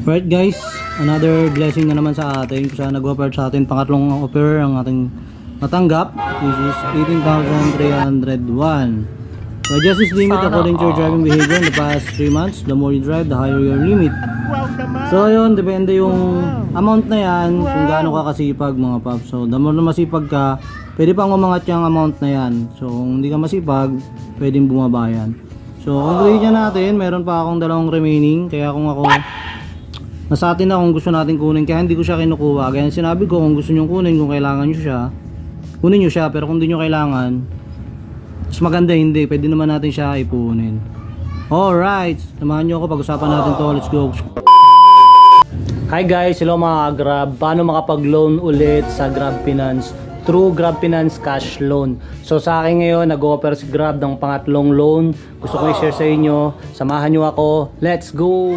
Right guys, another blessing na naman sa atin kung saan nag-offer sa atin pangatlong offer ang ating natanggap, which is 18,301. So adjust this limit according to your driving behavior in the past 3 months. The more you drive, the higher your limit. So yun, depende yung amount na yan kung gaano ka kasipag mga paps. So the more na masipag ka, pwede pang umangat yung amount na yan. So kung hindi ka masipag, pwedeng bumaba yan. So kung grade natin, meron pa akong dalawang remaining. Kaya kung ako nasa atin na kung gusto natin kunin, kaya hindi ko siya kinukuha. Kaya sinabi ko kung gusto nyo kunin, kung kailangan nyo siya, kunin nyo siya. Pero kung hindi nyo kailangan, mas maganda hindi, pwede naman natin siya ipunin. Alright, samahan nyo ako, pag-usapan natin to. Let's go. Hi guys, hello mga Grab. Paano makapag-loan ulit sa Grab Finance through Grab Finance Cash Loan? So sa akin ngayon, nag-offer si Grab ng pangatlong loan. Gusto ko i-share sa inyo. Samahan nyo ako. Let's go!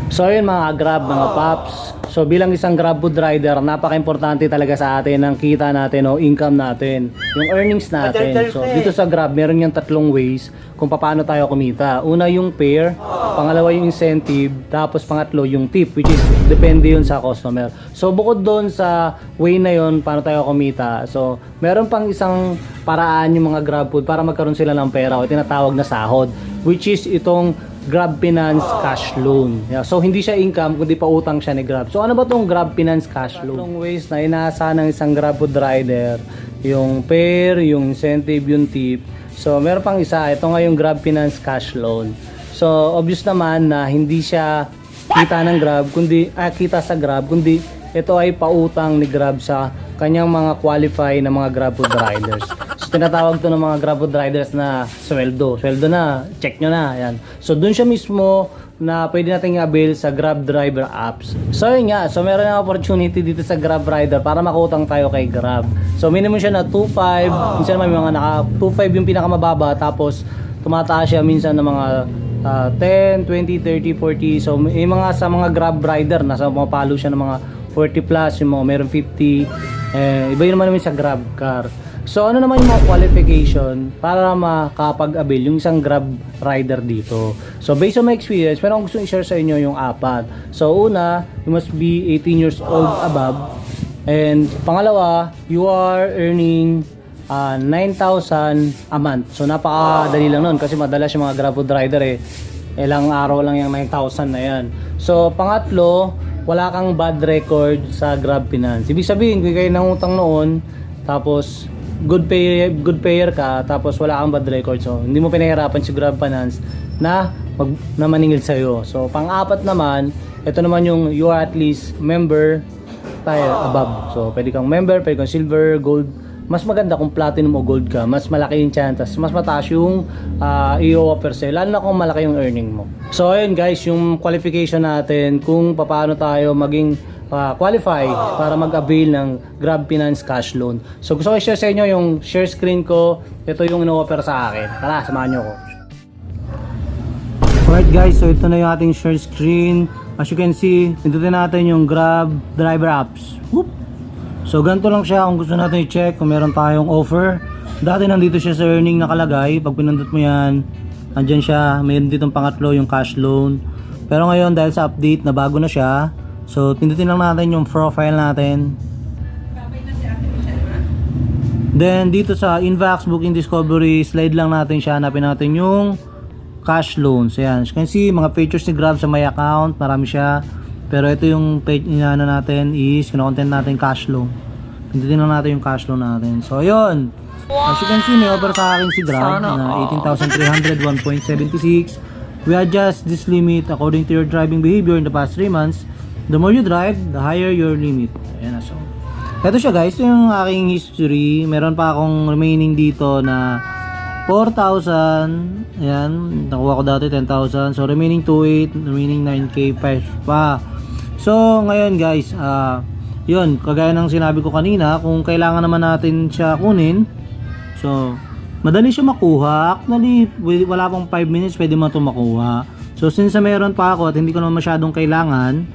So ayun mga Grab, mga Paps. So bilang isang Grab food rider, napaka-importante talaga sa atin ang kita natin o income natin, yung earnings natin. So dito sa Grab, meron yung tatlong ways kung paano tayo kumita. Una yung fare, pangalawa yung incentive, tapos pangatlo yung tip, which is depende yun sa customer. So bukod doon sa way na yun, paano tayo kumita, so meron pang isang paraan yung mga Grab food para magkaroon sila ng pera o tinatawag na sahod, which is itong Grab Finance Cash Loan. Yeah, so hindi siya income kundi pautang siya ni Grab. So ano ba tong Grab Finance Cash Loan? Tatlong ways na inaasahan ng isang Grab food rider, yung fare, yung incentive, yung tip. So meron pang isa, ito nga yung Grab Finance Cash Loan. So obvious naman na hindi siya kita ng Grab kundi kita sa Grab, kundi ito ay pautang ni Grab sa kanyang mga qualify na mga Grab food riders. So tinatawag to ng mga Grab food riders na sweldo na, check nyo na, yan. So dun siya mismo na pwede natin i-avail sa Grab driver apps. So yun nga, so meron ng opportunity dito sa Grab rider para makutang tayo kay Grab. So minimum siya na 2.5, minsan may mga naka 2.5 yung pinakamababa, tapos tumataas siya minsan ng mga 10, 20, 30, 40. So may mga sa mga Grab rider nasa pumapalo siya ng mga 40 plus, yung mga meron 50. Iba yun naman sa Grab car. So ano naman yung mga qualification para makapag-avail yung isang Grab rider dito? So based on my experience, pero kung gusto i-share sa inyo yung apat. So una, you must be 18 years old above. And pangalawa, you are earning 9,000 a month. So napakadali lang nun kasi madalas yung mga Grab food rider ilang araw lang yung 9,000 na yan. So pangatlo, wala kang bad record sa Grab Finance. Ibig sabihin, kung kayo nangutang noon, tapos good payer ka, tapos wala kang bad record, so hindi mo pinahirapan si Grab Finance na maningil sa'yo. So pang-apat naman, ito naman yung you are at least member tayo above. So pwede kang member, pwede kang silver, gold. Mas maganda kung platinum o gold ka, mas malaki yung chance, mas mataas yung i-offer sa'yo, lalo na kung malaki yung earning mo. So ayun guys, yung qualification natin kung paano tayo maging qualify para mag-avail ng Grab Finance Cash Loan. So gusto ko i-share sa inyo yung share screen ko. Ito yung ino-offer sa akin. Tara, samahan nyo ko. Alright guys, so ito na yung ating share screen. As you can see, pindutin natin yung Grab driver apps. Whoop! So ganito lang siya kung gusto natin i-check kung meron tayong offer. Dati nandito siya sa earning nakalagay. Pag pinindot mo yan, andyan siya. Mayroon ditong pangatlo yung cash loan. Pero ngayon dahil sa update na bago na siya, so pindutin lang natin yung profile natin. Then dito sa Invax Booking Discovery, slide lang natin siya. Hanapin natin yung cash loans. Ayan. As you can see, mga features ni Grab sa my account. Marami siya. Pero ito yung page na natin is kino-content natin cash loan. Pindutin lang natin yung cash loan natin. So ayun. As you can see, may offer sa akin si Grab na 18,300, 1.76. We adjust this limit according to your driving behavior in the past 3 months. The more you drive, the higher your limit. Ayan na. So ito siya guys. Ito yung aking history. Meron pa akong remaining dito na 4,000. Ayan. Nakuha ko dati 10,000. So remaining 2,800, remaining 9K 5 pa. So ngayon guys, yun, kagaya ng sinabi ko kanina, kung kailangan naman natin siya kunin, so madali siya makuha. Actually, wala pang 5 minutes pwede mo ito makuha. So since meron pa ako at hindi ko naman masyadong kailangan,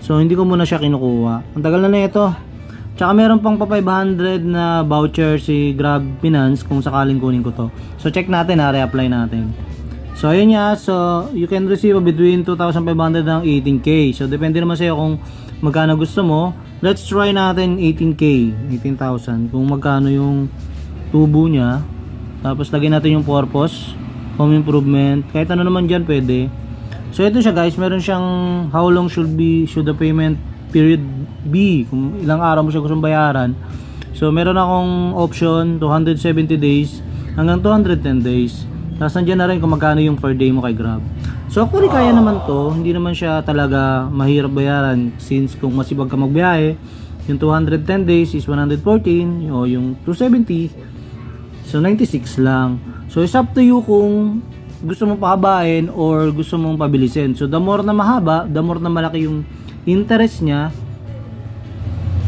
so hindi ko muna siya kinukuha. Ang tagal na ito. Tsaka meron pang pa 500 na voucher si Grab Finance kung sakaling kunin ko to. So check natin ha, re-apply natin. So ayun nga, so you can receive between 2,500 hanggang 18k. So depende naman sa'yo kung magkano gusto mo. Let's try natin 18k, 18,000. Kung magkano yung tubo niya. Tapos lagyan natin yung purpose, home improvement, kahit ano naman dyan pwede. So ito siya guys, meron siyang how long should the payment period be, kung ilang araw mo siya gustong bayaran. So meron akong option 270 days hanggang 210 days. Tapos nandiyan na rin kung magkano yung per day mo kay Grab. So actually kaya naman to, hindi naman siya talaga mahirap bayaran since kung masibag ka magbiyahe, yung 210 days is 114 o yung 270 so 96 lang. So it's up to you kung gusto mong pahabain or gusto mong pabilisin. So the more na mahaba, the more na malaki yung interest niya,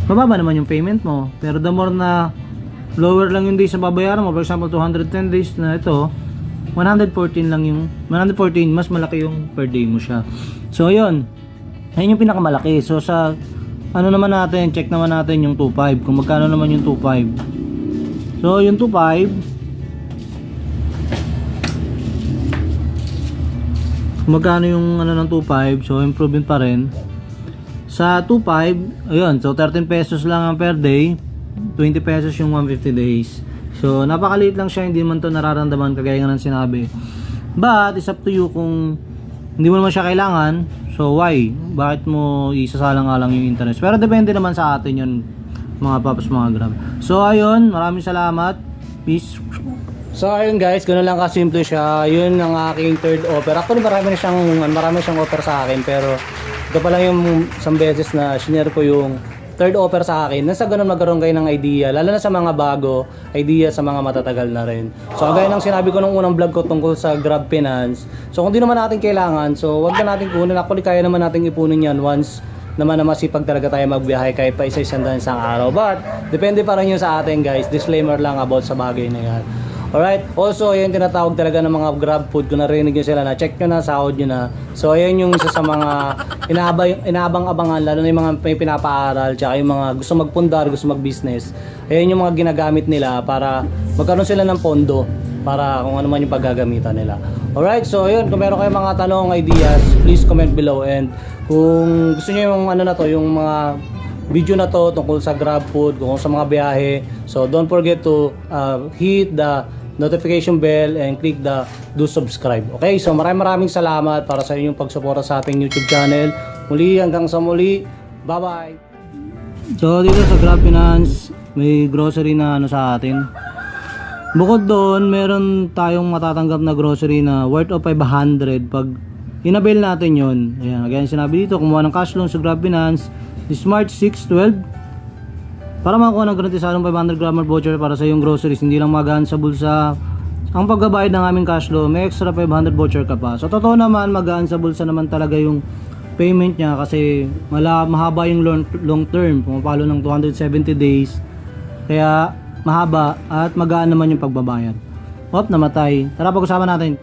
mababa naman yung payment mo. Pero the more na lower lang yung days na babayaran mo, for example 210 days na ito, 114 lang yung 114, mas malaki yung per day mo siya. So ayun, ayun yung pinakamalaki. So sa ano naman natin, check naman natin yung 2.5 kung magkano naman yung 2.5. So yung 2.5, magkano yung ano ng 2.5, so improvement pa rin. Sa 2.5, ayun, so 13 pesos lang ang per day, 20 pesos yung 150 days. So napakaliit lang siya, hindi man to nararamdaman kagaya nga ng sinabi. But it's up to you kung hindi mo naman siya kailangan, so why? Bakit mo isasalang-alang yung interest? Pero depende naman sa atin yun, mga paps, mga Grab. So ayun, maraming salamat. Peace. So ayun guys, ganoon lang kasimple siya. Yun ang aking third offer. Actually marami siyang offer sa akin, pero ito pa lang yung isang beses na shinare ko yung third offer sa akin. Nasa ganun magkaroon kayo ng idea, lalo na sa mga bago, idea sa mga matatagal na rin. So gaya ng sinabi ko nung unang vlog ko tungkol sa Grab Finance. So kung di naman natin kailangan, so wag na natin kunin. Actually kaya naman natin ipunin yan once naman na masipag talaga tayo magbiyahe kahit pa isa-isang isang araw. But depende pa rin yun sa atin guys. Disclaimer lang about sa bagay na yan. Alright, also ayun tinatawag talaga ng mga Grab food, kung narinig nyo sila na check nyo na, sahod nyo na. So ayun yung isa sa mga inaabang-abangan, lalo na yung mga may pinapaaral, tsaka yung mga gusto magpundar, gusto mag-business. Ayun yung mga ginagamit nila para magkaroon sila ng pondo para kung ano man yung paggagamitan nila. Alright, so ayun, kung meron kayong mga tanong, ideas, please comment below. And kung gusto nyo yung ano na to, yung mga video na to tungkol sa Grab food, kung sa mga biyahe, so don't forget to hit the notification bell and click the do subscribe. Okay, so maraming salamat para sa inyong pagsuporta sa ating YouTube channel. Muli, hanggang sa muli, bye bye. So dito sa Grab Finance, may grocery na ano sa atin. Bukod doon, meron tayong matatanggap na grocery na worth of 500 pag inabail natin yon. Ayan, again sinabi dito, kumuha ng cash loan sa Grab Finance, Smart 612 para makuha ng garantisadong 500 grammar voucher para sa iyong groceries. Hindi lang magaan sa bulsa ang pagbabayad ng aming cash loan, may extra 500 voucher ka pa. So totoo naman, magaan sa bulsa naman talaga yung payment niya kasi mahaba yung long term, pumapalo ng 270 days, kaya mahaba at magaan naman yung pagbabayad. Namatay. Tara, pag-usapan natin.